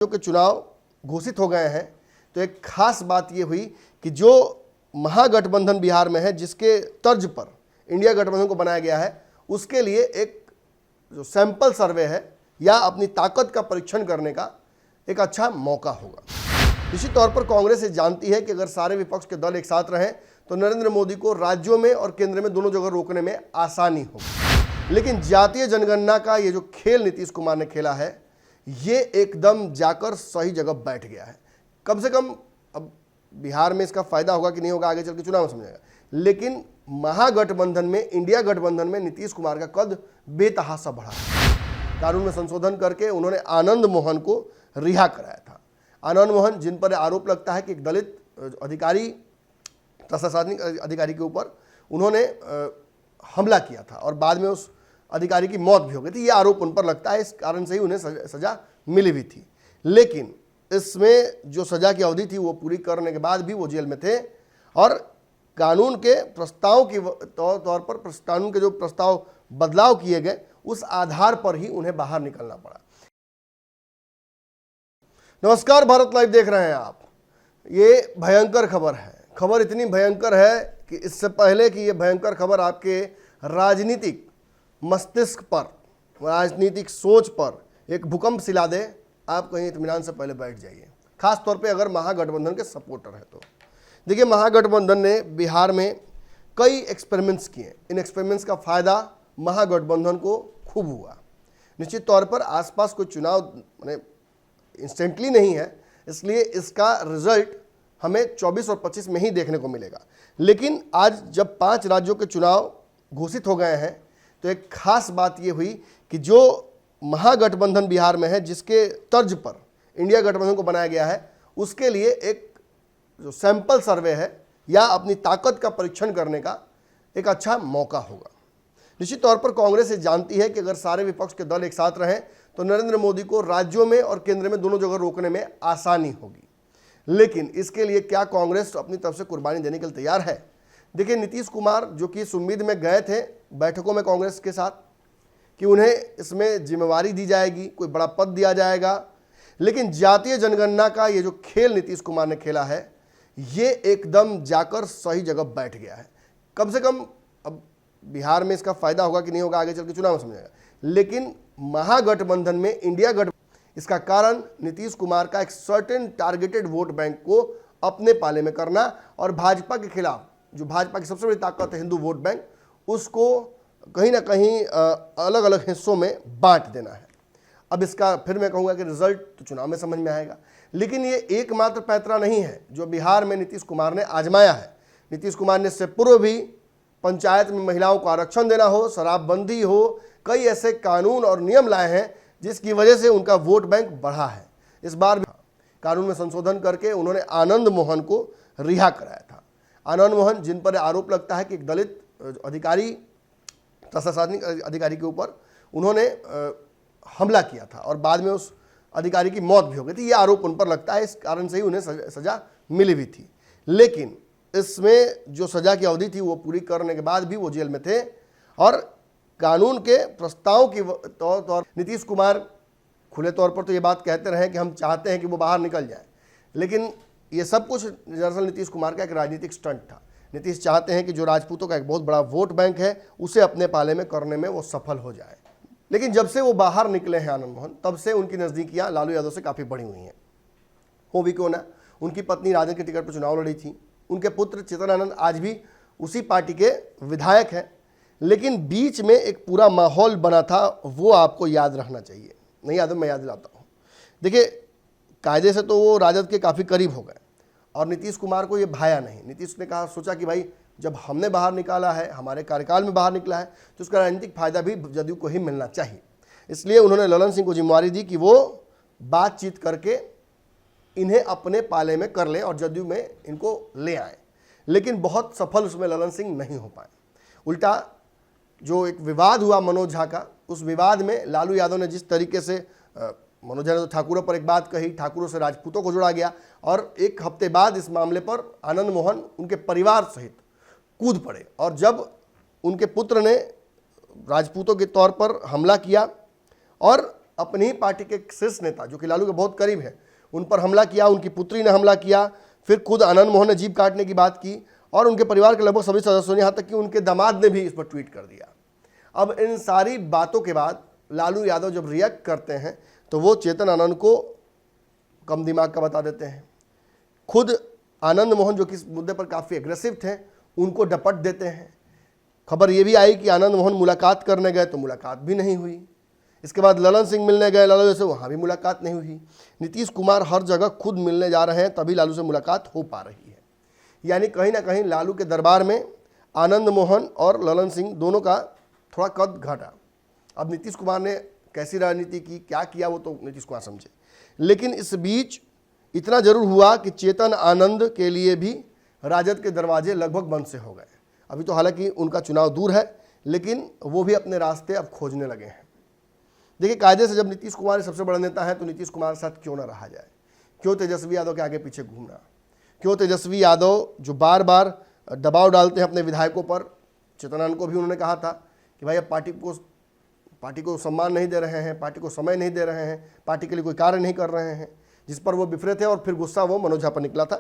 के चुनाव घोषित हो गए हैं तो एक खास बात ये हुई कि जो महागठबंधन बिहार में है, जिसके तर्ज पर इंडिया गठबंधन को बनाया गया है, उसके लिए एक जो सैंपल सर्वे है या अपनी ताकत का परीक्षण करने का एक अच्छा मौका होगा। निश्चित तौर पर कांग्रेस ये जानती है कि अगर सारे विपक्ष के दल एक साथ रहें तो नरेंद्र मोदी को राज्यों में और केंद्र में दोनों जगह रोकने में आसानी होगी। लेकिन जातीय जनगणना का ये जो खेल नीतीश कुमार ने खेला है, ये एकदम जाकर सही जगह बैठ गया है। कम से कम अब बिहार में इसका फायदा होगा कि नहीं होगा आगे चल के चुनाव में समझेगा, लेकिन महागठबंधन में, इंडिया गठबंधन में नीतीश कुमार का कद बेतहाशा बढ़ा है। कानून में संशोधन करके उन्होंने आनंद मोहन को रिहा कराया था। आनंद मोहन, जिन पर आरोप लगता है कि एक दलित अधिकारी, प्रशासनिक अधिकारी के ऊपर उन्होंने हमला किया था और बाद में उस अधिकारी की मौत भी हो गई थी, ये आरोप उन पर लगता है। इस कारण से ही उन्हें सजा मिली भी थी। लेकिन इसमें जो सजा की अवधि थी वो पूरी करने के बाद भी वो जेल में थे और कानून के प्रस्ताव के तौर पर कानून के जो प्रस्ताव बदलाव किए गए, उस आधार पर ही उन्हें बाहर निकलना पड़ा। नमस्कार, भारत लाइव देख रहे हैं आप। ये भयंकर खबर है। खबर इतनी भयंकर है कि इससे पहले कि ये भयंकर खबर आपके राजनीतिक मस्तिष्क पर, राजनीतिक सोच पर एक भूकंप सिला दे, आप कहीं इत्मीनान से पहले बैठ जाइए। खास तौर पे अगर महागठबंधन के सपोर्टर हैं तो देखिए, महागठबंधन ने बिहार में कई एक्सपेरिमेंट्स किए। इन एक्सपेरिमेंट्स का फायदा महागठबंधन को खूब हुआ। निश्चित तौर पर आसपास कोई चुनाव माने इंस्टेंटली नहीं है, इसलिए इसका रिजल्ट हमें 24 और 25 में ही देखने को मिलेगा। लेकिन आज जब 5 राज्यों के चुनाव घोषित हो गए हैं तो एक खास बात ये हुई कि जो महागठबंधन बिहार में है, जिसके तर्ज पर इंडिया गठबंधन को बनाया गया है, उसके लिए एक जो सैंपल सर्वे है या अपनी ताकत का परीक्षण करने का एक अच्छा मौका होगा। निश्चित तौर पर कांग्रेस ये जानती है कि अगर सारे विपक्ष के दल एक साथ रहें तो नरेंद्र मोदी को राज्यों में और केंद्र में दोनों जगह रोकने में आसानी होगी। लेकिन इसके लिए क्या कांग्रेस अपनी तरफ से कुर्बानी देने के लिए तैयार है? देखिए, नीतीश कुमार जो कि इस उम्मीद में गए थे बैठकों में कांग्रेस के साथ कि उन्हें इसमें जिम्मेवारी दी जाएगी, कोई बड़ा पद दिया जाएगा, लेकिन जातीय जनगणना का ये जो खेल नीतीश कुमार ने खेला है, ये एकदम जाकर सही जगह बैठ गया है। कम से कम अब बिहार में इसका फायदा होगा कि नहीं होगा आगे चल के चुनाव में समझेगा, लेकिन महागठबंधन में इंडिया गठबंधन, इसका कारण नीतीश कुमार का एक सर्टेन टारगेटेड वोट बैंक को अपने पाले में करना और भाजपा के खिलाफ, जो भाजपा की सबसे बड़ी ताकत है हिंदू वोट बैंक, उसको कहीं ना कहीं अलग अलग हिस्सों में बांट देना है। अब इसका फिर मैं कहूँगा कि रिजल्ट तो चुनाव में समझ में आएगा, लेकिन ये एकमात्र पैंतरा नहीं है जो बिहार में नीतीश कुमार ने आजमाया है। नीतीश कुमार ने इससे पूर्व भी पंचायत में महिलाओं को आरक्षण देना हो, शराबबंदी हो, कई ऐसे कानून और नियम लाए हैं जिसकी वजह से उनका वोट बैंक बढ़ा है। इस बार भी कानून में संशोधन करके उन्होंने आनंद मोहन को रिहा कराया था। आनंद मोहन, जिन पर आरोप लगता है कि एक दलित अधिकारी, प्रशासनिक अधिकारी के ऊपर उन्होंने हमला किया था और बाद में उस अधिकारी की मौत भी हो गई थी, ये आरोप उन पर लगता है। इस कारण से ही उन्हें सजा मिली भी थी। लेकिन इसमें जो सजा की अवधि थी वो पूरी करने के बाद भी वो जेल में थे और कानून के प्रस्ताव के तौर नीतीश कुमार खुले तौर पर तो ये बात कहते रहे कि हम चाहते हैं कि वो बाहर निकल जाए, लेकिन ये सब कुछ दरअसल नीतीश कुमार का एक राजनीतिक स्टंट था। नीतीश चाहते हैं कि जो राजपूतों का एक बहुत बड़ा वोट बैंक है, उसे अपने पाले में करने में वो सफल हो जाए। लेकिन जब से वो बाहर निकले हैं आनंद मोहन, तब से उनकी नज़दीकियाँ लालू यादव से काफ़ी बढ़ी हुई हैं। हो भी क्यों ना, उनकी पत्नी राजद के टिकट पर चुनाव लड़ी थी, उनके पुत्र चेतन आनंद आज भी उसी पार्टी के विधायक हैं। लेकिन बीच में एक पूरा माहौल बना था, वो आपको याद रखना चाहिए। नहीं याद है, मैं याद दिलाता हूँ। देखिए, कायदे से तो वो राजद के काफ़ी करीब हो गए और नीतीश कुमार को ये भाया नहीं। नीतीश ने कहा, सोचा कि भाई जब हमने बाहर निकाला है, हमारे कार्यकाल में बाहर निकला है, तो उसका राजनीतिक फायदा भी जदयू को ही मिलना चाहिए। इसलिए उन्होंने ललन सिंह को जिम्मेवारी दी कि वो बातचीत करके इन्हें अपने पाले में कर लें और जदयू में इनको ले आए। लेकिन बहुत सफल उसमें ललन सिंह नहीं हो पाए। उल्टा जो एक विवाद हुआ मनोज झा का, उस विवाद में लालू यादव ने जिस तरीके से मनोज झा ने तो ठाकुरों पर एक बात कही, ठाकुरों से राजपूतों को जोड़ा गया और एक हफ्ते बाद इस मामले पर आनंद मोहन उनके परिवार सहित कूद पड़े और जब उनके पुत्र ने राजपूतों के तौर पर हमला किया और अपनी ही पार्टी के शीर्ष नेता जो कि लालू के बहुत करीब है उन पर हमला किया, उनकी पुत्री ने हमला किया, फिर खुद आनंद मोहन ने जीभ काटने की बात की और उनके परिवार के लगभग सभी सदस्यों ने, यहाँ तक कि उनके दामाद ने भी इस पर ट्वीट कर दिया। अब इन सारी बातों के बाद लालू यादव जब रिएक्ट करते हैं तो वो चेतन आनंद को कम दिमाग का बता देते हैं। खुद आनंद मोहन जो कि इस मुद्दे पर काफ़ी एग्रेसिव थे उनको डपट देते हैं। खबर ये भी आई कि आनंद मोहन मुलाकात करने गए तो मुलाकात भी नहीं हुई। इसके बाद ललन सिंह मिलने गए लालू से, वहाँ भी मुलाकात नहीं हुई। नीतीश कुमार हर जगह खुद मिलने जा रहे हैं तभी लालू से मुलाकात हो पा रही है। यानी कहीं ना कहीं लालू के दरबार में आनंद मोहन और ललन सिंह दोनों का थोड़ा कद घटा। अब नीतीश कुमार ने कैसी राजनीति की, क्या किया, वो तो नीतीश कुमार समझे। लेकिन इस बीच इतना जरूर हुआ कि चेतन आनंद के लिए भी राजद के दरवाजे लगभग बंद से हो गए। अभी तो हालांकि उनका चुनाव दूर है, लेकिन वो भी अपने रास्ते अब खोजने लगे हैं। देखिए, कायदे से जब नीतीश कुमार सबसे बड़ा नेता है तो नीतीश कुमार के साथ क्यों ना रहा जाए? क्यों तेजस्वी यादव के आगे पीछे घूमना? क्यों तेजस्वी यादव जो बार बार दबाव डालते हैं अपने विधायकों पर? चेतन आनंद को भी उन्होंने कहा था कि भाई अब पार्टी को सम्मान नहीं दे रहे हैं, पार्टी को समय नहीं दे रहे हैं, पार्टी के लिए कोई कार्य नहीं कर रहे हैं, जिस पर वो बिफरे थे और फिर गुस्सा वो मनोज झा पर निकला था।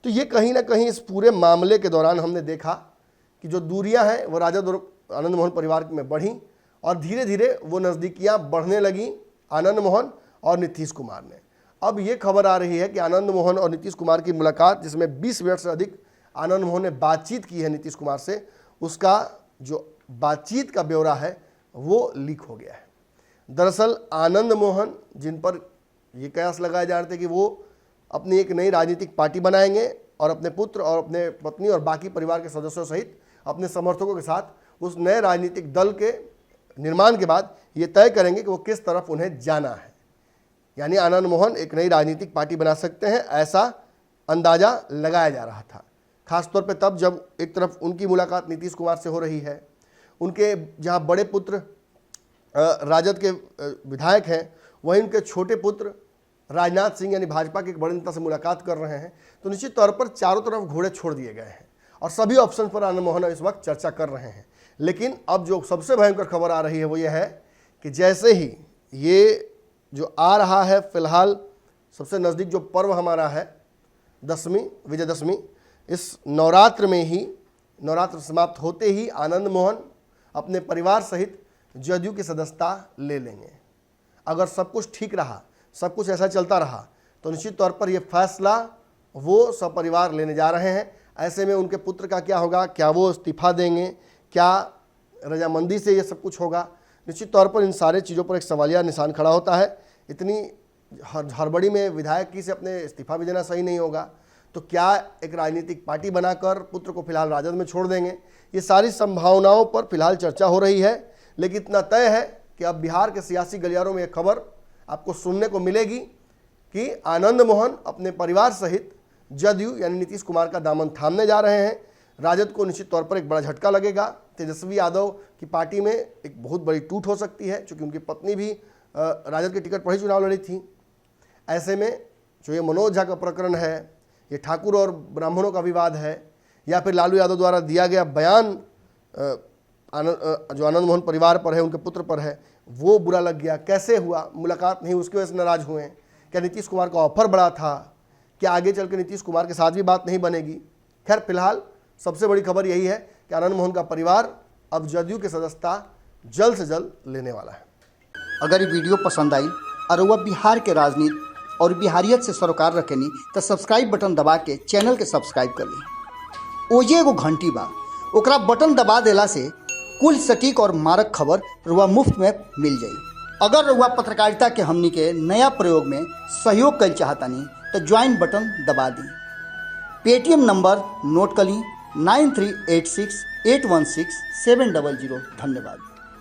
तो ये कहीं ना कहीं इस पूरे मामले के दौरान हमने देखा कि जो दूरियां हैं वो राजद और आनंद मोहन परिवार में बढ़ी और धीरे धीरे वो नज़दीकियां बढ़ने लगी आनंद मोहन और नीतीश कुमार ने। अब ये खबर आ रही है कि आनंद मोहन और नीतीश कुमार की मुलाकात, जिसमें 20 मिनट से अधिक आनंद मोहन ने बातचीत की है नीतीश कुमार से, उसका जो बातचीत का ब्यौरा है वो लीक हो गया है। दरअसल आनंद मोहन, जिन पर ये कयास लगाए जा रहे थे कि वो अपनी एक नई राजनीतिक पार्टी बनाएंगे और अपने पुत्र और अपने पत्नी और बाकी परिवार के सदस्यों सहित अपने समर्थकों के साथ उस नए राजनीतिक दल के निर्माण के बाद ये तय करेंगे कि वो किस तरफ उन्हें जाना है। यानी आनंद मोहन एक नई राजनीतिक पार्टी बना सकते हैं, ऐसा अंदाज़ा लगाया जा रहा था। खासतौर पे तब जब एक तरफ उनकी मुलाकात नीतीश कुमार से हो रही है, उनके जहाँ बड़े पुत्र राजद के विधायक हैं वहीं उनके छोटे पुत्र राजनाथ सिंह यानी भाजपा के एक बड़े नेता से मुलाकात कर रहे हैं, तो निश्चित तौर पर चारों तरफ घोड़े छोड़ दिए गए हैं और सभी ऑप्शन पर आनंद मोहन इस वक्त चर्चा कर रहे हैं। लेकिन अब जो सबसे भयंकर खबर आ रही है वो ये है कि जैसे ही ये जो आ रहा है, फिलहाल सबसे नज़दीक जो पर्व हमारा है दशमी, विजयदशमी, इस नवरात्र में ही, नवरात्र समाप्त होते ही आनंद मोहन अपने परिवार सहित जदयू की सदस्यता ले लेंगे। अगर सब कुछ ठीक रहा, सब कुछ ऐसा चलता रहा, तो निश्चित तौर पर यह फैसला वो सपरिवार लेने जा रहे हैं। ऐसे में उनके पुत्र का क्या होगा? क्या वो इस्तीफा देंगे? क्या रजामंदी से ये सब कुछ होगा? निश्चित तौर पर इन सारे चीज़ों पर एक सवालिया निशान खड़ा होता है। इतनी हड़बड़ी में विधायक की से अपने इस्तीफा भी देना सही नहीं होगा। तो क्या एक राजनीतिक पार्टी बनाकर पुत्र को फिलहाल राजद में छोड़ देंगे? ये सारी संभावनाओं पर फिलहाल चर्चा हो रही है। लेकिन इतना तय है कि अब बिहार के सियासी गलियारों में यह खबर आपको सुनने को मिलेगी कि आनंद मोहन अपने परिवार सहित जदयू यानी नीतीश कुमार का दामन थामने जा रहे हैं। राजद को निश्चित तौर पर एक बड़ा झटका लगेगा। तेजस्वी यादव की पार्टी में एक बहुत बड़ी टूट हो सकती है, क्योंकि उनकी पत्नी भी राजद के टिकट पर ही चुनाव लड़ी थी। ऐसे में जो ये मनोज झा का प्रकरण है, ये ठाकुर और ब्राह्मणों का विवाद है, या फिर लालू यादव द्वारा दिया गया बयान जो आनंद मोहन परिवार पर है, उनके पुत्र पर है, वो बुरा लग गया। कैसे हुआ? मुलाकात नहीं, उसकी वजह से नाराज हुए। क्या नीतीश कुमार का ऑफर बड़ा था? क्या आगे चल के नीतीश कुमार के साथ भी बात नहीं बनेगी? खैर, फिलहाल सबसे बड़ी खबर यही है कि आनंद मोहन का परिवार अब जदयू की सदस्यता जल्द से जल्द लेने वाला है। अगर ये वीडियो पसंद आई और वह बिहार के राजनीति और बिहारियत से सरोकार रखेनी तो सब्सक्राइब बटन दबा के चैनल के सब्सक्राइब कर ली। ओजे एगो घंटी बा, ओकरा बटन दबा देला से कुल सटीक और मारक खबर रुआ मुफ्त में मिल जाई। अगर रुआ पत्रकारिता के हमनी के नया प्रयोग में सहयोग कर चाहतानी तो ज्वाइन बटन दबा दी। पेटीएम नंबर नोट कर ली 9386816700। धन्यवाद।